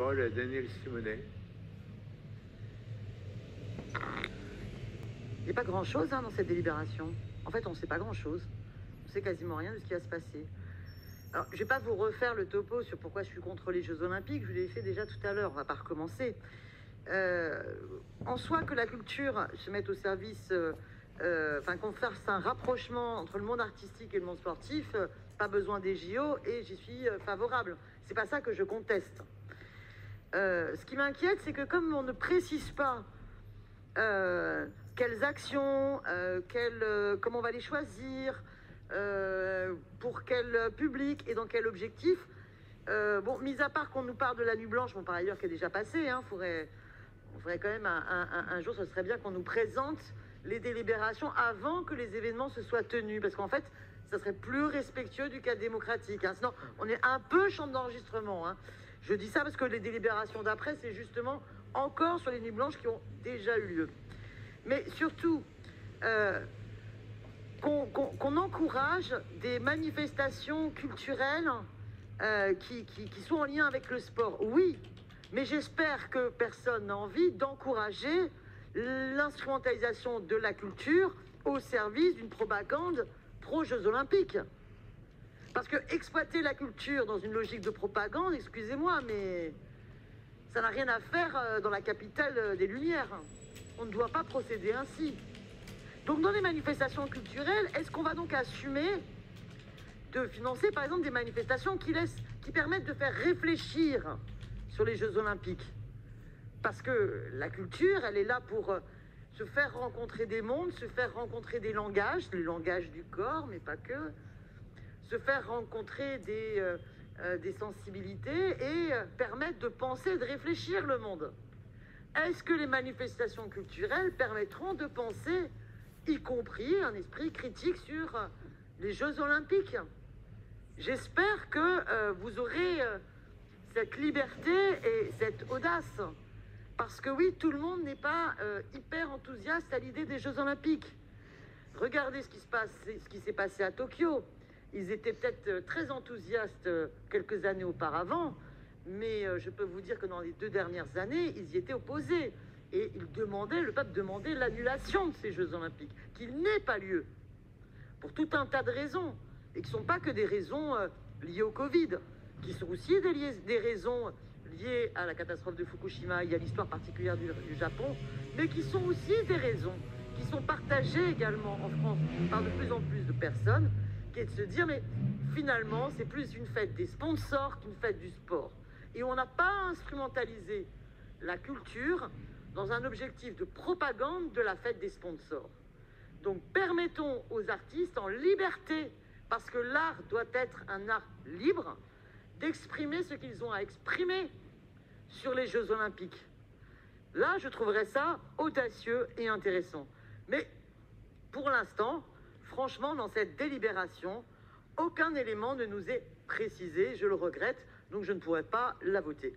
parole à Daniel Simonet. Il n'y a pas grand-chose dans cette délibération. En fait, on ne sait pas grand-chose. On ne sait quasiment rien de ce qui va se passer. Alors, je ne vais pas vous refaire le topo sur pourquoi je suis contre les Jeux Olympiques. Je vous l'ai fait déjà tout à l'heure. On ne va pas recommencer. En soi, que la culture se mette au service, qu'on fasse un rapprochement entre le monde artistique et le monde sportif, pas besoin des JO, et j'y suis favorable. C'est pas ça que je conteste. Ce qui m'inquiète, c'est que comme on ne précise pas quelles actions, comment on va les choisir, pour quel public et dans quel objectif, mis à part qu'on nous parle de la nuit blanche, par ailleurs qui est déjà passé, on ferait quand même un jour, ce serait bien qu'on nous présente les délibérations avant que les événements se soient tenus, parce qu'en fait, ça serait plus respectueux du cadre démocratique. Sinon, on est un peu chambre d'enregistrement. Je dis ça parce que les délibérations d'après, c'est justement encore sur les nuits blanches qui ont déjà eu lieu. Mais surtout, qu'on encourage des manifestations culturelles qui sont en lien avec le sport. Oui, mais j'espère que personne n'a envie d'encourager l'instrumentalisation de la culture au service d'une propagande pro-Jeux Olympiques. Parce que exploiter la culture dans une logique de propagande, excusez-moi, mais ça n'a rien à faire dans la capitale des Lumières. On ne doit pas procéder ainsi. Donc dans les manifestations culturelles, est-ce qu'on va donc assumer de financer par exemple des manifestations qui permettent de faire réfléchir sur les Jeux Olympiques? Parce que la culture, elle est là pour se faire rencontrer des mondes, se faire rencontrer des langages, les langages du corps, mais pas que, se faire rencontrer des sensibilités et permettre de penser, de réfléchir le monde. Est-ce que les manifestations culturelles permettront de penser, y compris un esprit critique sur les Jeux Olympiques? J'espère que vous aurez cette liberté et cette audace. Parce que oui, tout le monde n'est pas hyper enthousiaste à l'idée des Jeux Olympiques. Regardez ce qui s'est passé à Tokyo. Ils étaient peut-être très enthousiastes quelques années auparavant, mais je peux vous dire que dans les 2 dernières années, ils y étaient opposés. Et le peuple demandait l'annulation de ces Jeux Olympiques, qu'il n'ait pas lieu, pour tout un tas de raisons, et qui ne sont pas que des raisons liées au Covid, qui sont aussi des raisons liées à la catastrophe de Fukushima et à l'histoire particulière du Japon, mais qui sont aussi des raisons qui sont partagées également en France par de plus en plus de personnes, qui est de se dire, mais finalement, c'est plus une fête des sponsors qu'une fête du sport. Et on n'a pas instrumentalisé la culture dans un objectif de propagande de la fête des sponsors. Donc permettons aux artistes en liberté, parce que l'art doit être un art libre, d'exprimer ce qu'ils ont à exprimer sur les Jeux Olympiques. Là, je trouverais ça audacieux et intéressant. Mais pour l'instant, franchement, dans cette délibération, aucun élément ne nous est précisé, je le regrette, donc je ne pourrai pas la voter.